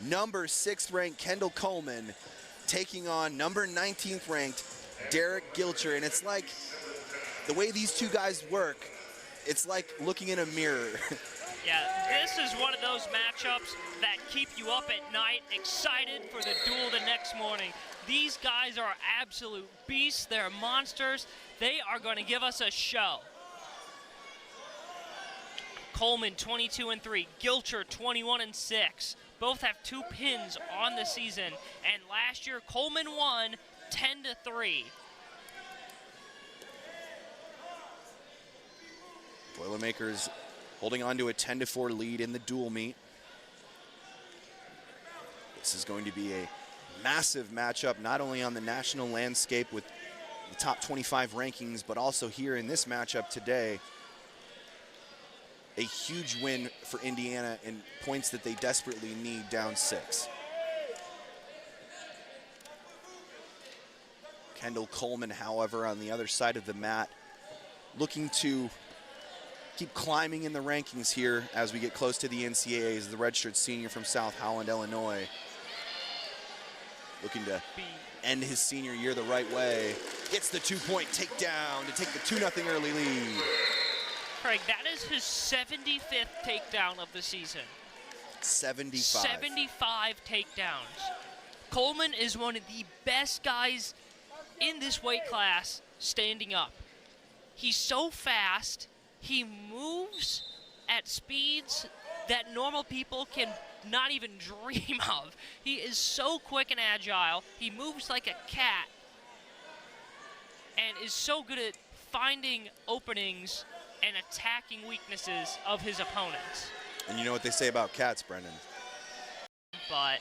number 6th ranked Kendall Coleman taking on number 19th ranked Gilcher. And it's like the way these two guys work, it's like looking in a mirror. Yeah, this is one of those matchups that keep you up at night, excited for the duel the next morning. These guys are absolute beasts. They're monsters. They are going to give us a show. Coleman 22-3, Gilcher 21-6. Both have 2 pins on the season, and last year Coleman won 10-3. Boilermakers holding on to a 10-4 lead in the dual meet. This is going to be a massive matchup, not only on the national landscape with the top 25 rankings, but also here in this matchup today. A huge win for Indiana and points that they desperately need, down 6. Kendall Coleman, however, on the other side of the mat, looking to keep climbing in the rankings here as we get close to the NCAAs. The redshirt senior from South Holland, Illinois, looking to end his senior year the right way. Gets the 2-point takedown to take the 2-0 early lead. Craig, that is his 75th takedown of the season. 75. 75 takedowns. Coleman is one of the best guys in this weight class standing up. He's so fast. He moves at speeds that normal people can not even dream of. He is so quick and agile. He moves like a cat and is so good at finding openings and attacking weaknesses of his opponents. And you know what they say about cats, Brendon. But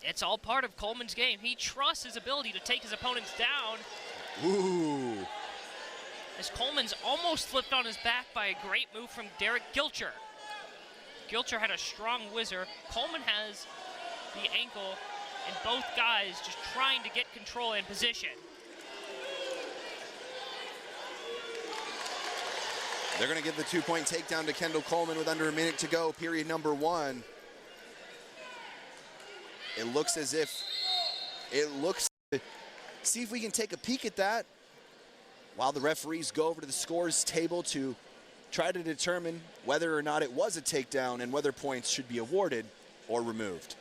it's all part of Coleman's game. He trusts his ability to take his opponents down. Ooh. As Coleman's almost flipped on his back by a great move from Gilcher. Gilcher had a strong whizzer. Coleman has the ankle, and both guys just trying to get control and position. They're going to give the 2-point takedown to Kendall Coleman with under a minute to go, period number 1. It looks as if, see if we can take a peek at that while the referees go over to the scores table to try to determine whether or not it was a takedown and whether points should be awarded or removed.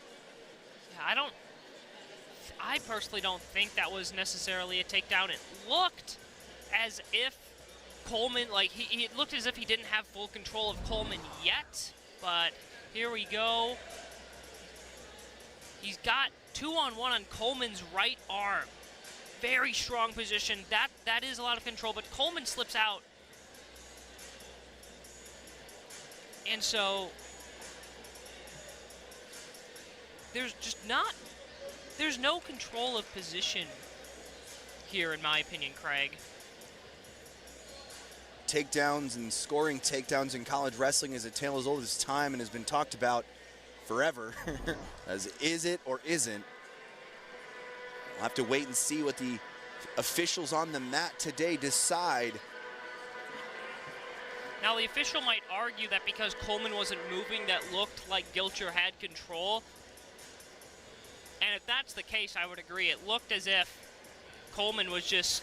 Yeah, I personally don't think that was necessarily a takedown. It looked as if Coleman, it looked as if he didn't have full control of Coleman yet, but here we go. He's got 2-on-1 on Coleman's right arm. Very strong position. That is a lot of control, but Coleman slips out. And so there's no control of position here, in my opinion, Craig. Takedowns and scoring takedowns in college wrestling is a tale as old as time and has been talked about forever. As is it or isn't? We'll have to wait and see what the officials on the mat today decide. Now, the official might argue that because Coleman wasn't moving, that looked like Gilcher had control. And if that's the case, I would agree. It looked as if Coleman was just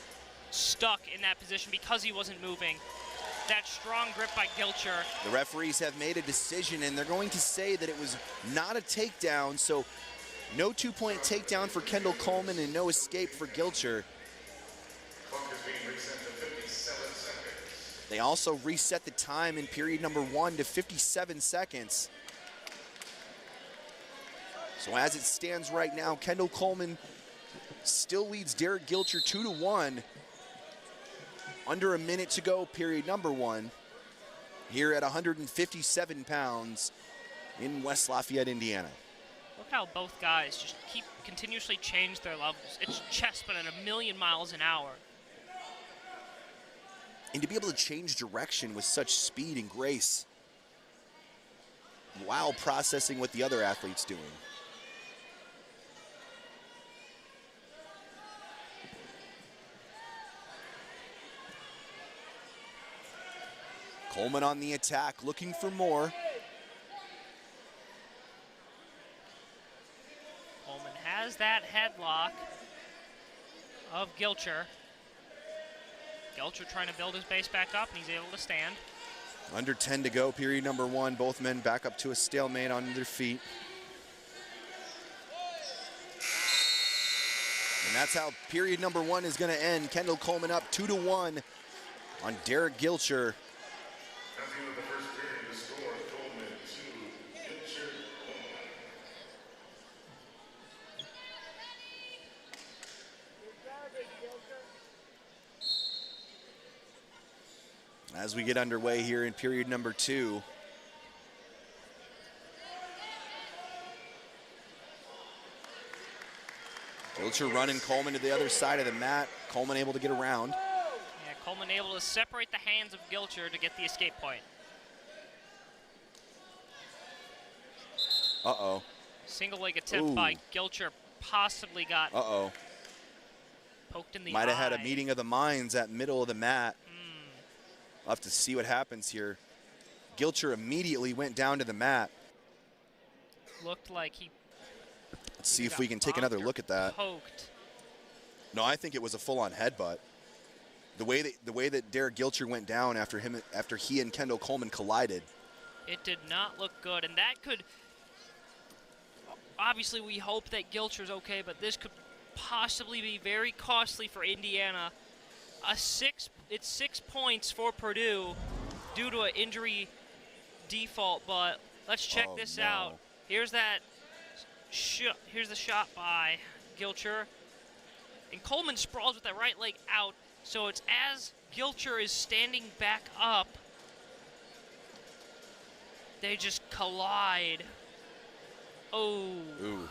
stuck in that position because he wasn't moving. That strong grip by Gilcher. The referees have made a decision, and they're going to say that it was not a takedown, so no 2-point takedown for Kendall Coleman and no escape for Gilcher. They also reset the time in period number 1 to 57 seconds. So as it stands right now, Kendall Coleman still leads Gilcher 2-1. Under a minute to go, period number 1, here at 157 pounds in West Lafayette, Indiana. Look how both guys just continuously change their levels. It's chess, but at 1,000,000 miles an hour. And to be able to change direction with such speed and grace while processing what the other athlete's doing. Coleman on the attack, looking for more. has that headlock of Gilcher. Gilcher trying to build his base back up, and he's able to stand. Under 10 to go, period number 1. Both men back up to a stalemate on their feet. And that's how period number 1 is going to end. Kendall Coleman up 2-1 on Derek Gilcher. As we get underway here in period number 2. Gilcher running Coleman to the other side of the mat. Coleman able to get around. Yeah, Coleman able to separate the hands of Gilcher to get the escape point. Uh-oh. Single leg attempt by Gilcher possibly got poked in the eye. Might have had a meeting of the minds at middle of the mat. We'll have to see what happens here. Gilcher immediately went down to the mat. Looked like he... Let's see if we can take another look at that. Poked. No, I think it was a full-on headbutt. The way that Derek Gilcher went down after he and Kendall Coleman collided. It did not look good, and that could... Obviously, we hope that Gilcher's okay, but this could possibly be very costly for Indiana. It's 6 points for Purdue due to an injury default, but let's check this out. Here's that here's the shot by Gilcher. And Coleman sprawls with that right leg out, so it's as Gilcher is standing back up, they just collide. Oh. Ooh.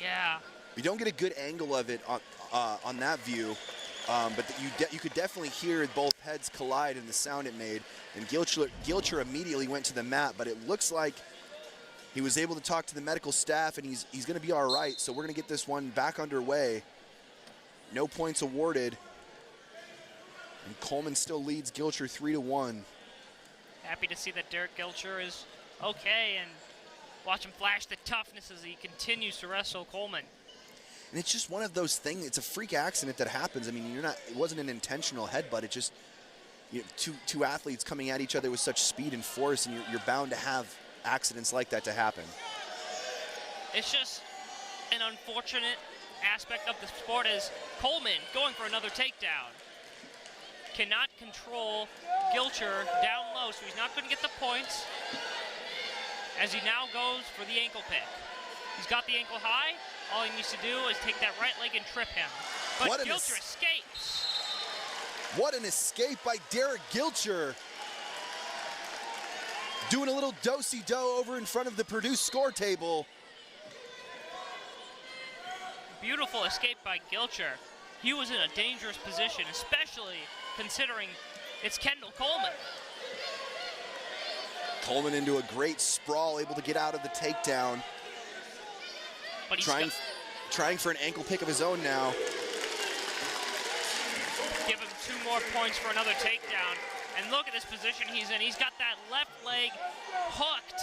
Yeah. We don't get a good angle of it on that view. But you could definitely hear both heads collide and the sound it made. And Gilcher immediately went to the mat, but it looks like he was able to talk to the medical staff, and he's going to be all right. So we're going to get this one back underway. No points awarded. And Coleman still leads Gilcher 3-1. Happy to see that Derek Gilcher is okay, and watch him flash the toughness as he continues to wrestle Coleman. And it's just one of those things. It's a freak accident that happens. I mean, it wasn't an intentional headbutt. It just, two athletes coming at each other with such speed and force, and you're bound to have accidents like that to happen. It's just an unfortunate aspect of the sport as Coleman going for another takedown. Cannot control Gilcher down low, so he's not going to get the points as he now goes for the ankle pick. He's got the ankle high. All he needs to do is take that right leg and trip him. But Gilcher escapes. What an escape by Derek Gilcher. Doing a little do-si-do over in front of the Purdue score table. Beautiful escape by Gilcher. He was in a dangerous position, especially considering it's Kendall Coleman. Coleman into a great sprawl, able to get out of the takedown. But he's trying for an ankle pick of his own now. Give him 2 more points for another takedown. And look at this position he's in. He's got that left leg hooked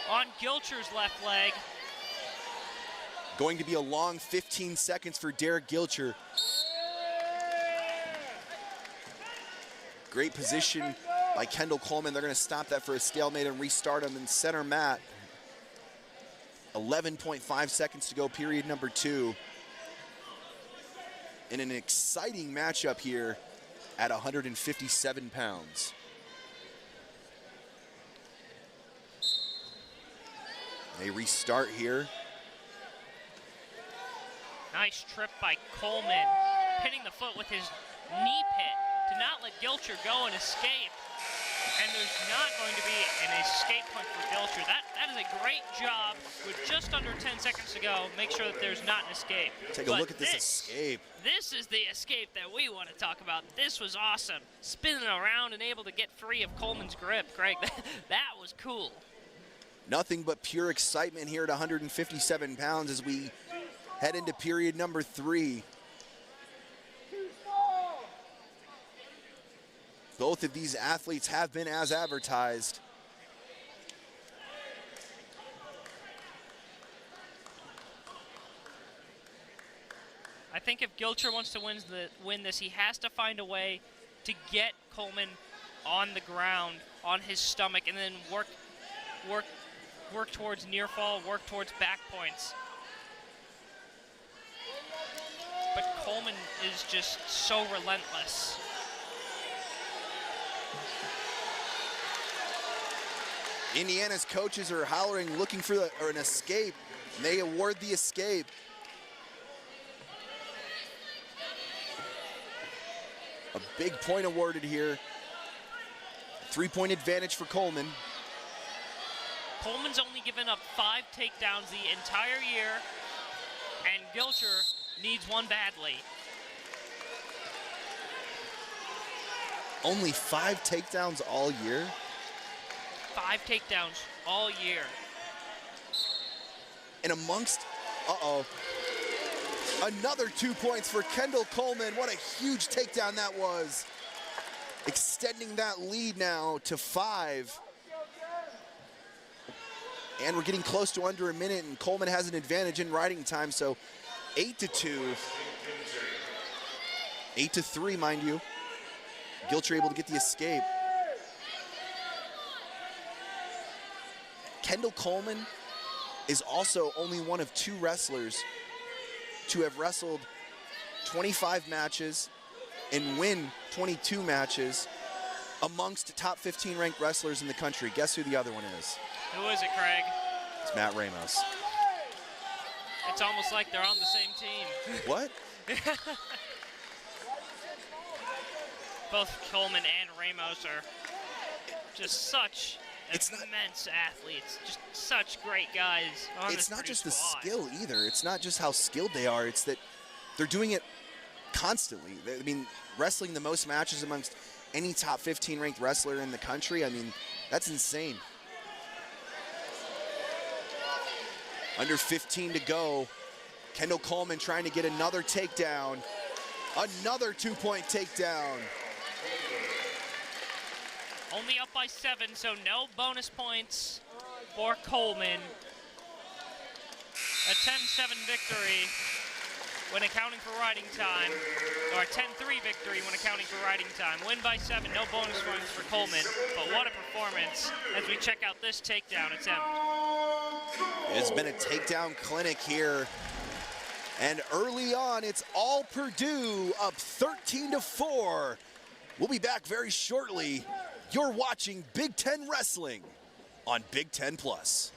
on Gilcher's left leg. Going to be a long 15 seconds for Derek Gilcher. Great position by Kendall Coleman. They're going to stop that for a stalemate and restart him in center mat. 11.5 seconds to go, period number 2. In an exciting matchup here at 157 pounds. They restart here. Nice trip by Coleman, pinning the foot with his knee pit to not let Gilcher go and escape. And there's not going to be an escape point for Gilcher. That is a great job with just under 10 seconds to go. Make sure that there's not an escape. Take a look at this escape. This is the escape that we want to talk about. This was awesome. Spinning around and able to get free of Coleman's grip. Greg, that was cool. Nothing but pure excitement here at 157 pounds as we head into period number 3. Both of these athletes have been as advertised. I think if Gilcher wants to win this, he has to find a way to get Coleman on the ground, on his stomach, and then work towards near fall, work towards back points. But Coleman is just so relentless. Indiana's coaches are hollering, looking for an escape, and they award the escape. A big point awarded here. 3-point advantage for Coleman. Coleman's only given up 5 takedowns the entire year, and Gilcher needs one badly. Only 5 takedowns all year? 5 takedowns all year. And amongst, another 2 points for Kendall Coleman. What a huge takedown that was. Extending that lead now to 5. And we're getting close to under a minute, and Coleman has an advantage in riding time, so 8-2. 8-3, mind you. Gilcher able to get the escape. Kendall Coleman is also only one of 2 wrestlers to have wrestled 25 matches and win 22 matches amongst top 15 ranked wrestlers in the country. Guess who the other one is? Who is it, Craig? It's Matt Ramos. It's almost like they're on the same team. What? Both Coleman and Ramos are just such immense athletes, just such great guys on this It's not Purdue just the squad. skill either. It's not just how skilled they are. It's that they're doing it constantly. I mean, wrestling the most matches amongst any top 15 ranked wrestler in the country. I mean, that's insane. Under 15 to go. Kendall Coleman trying to get another takedown. Another 2-point takedown. Only up by 7, so no bonus points for Coleman. A 10-7 victory when accounting for riding time, or a 10-3 victory when accounting for riding time. Win by 7, no bonus points for Coleman, but what a performance as we check out this takedown attempt. It's been a takedown clinic here. And early on, it's all Purdue, up 13-4. We'll be back very shortly. You're watching Big Ten Wrestling on Big Ten Plus.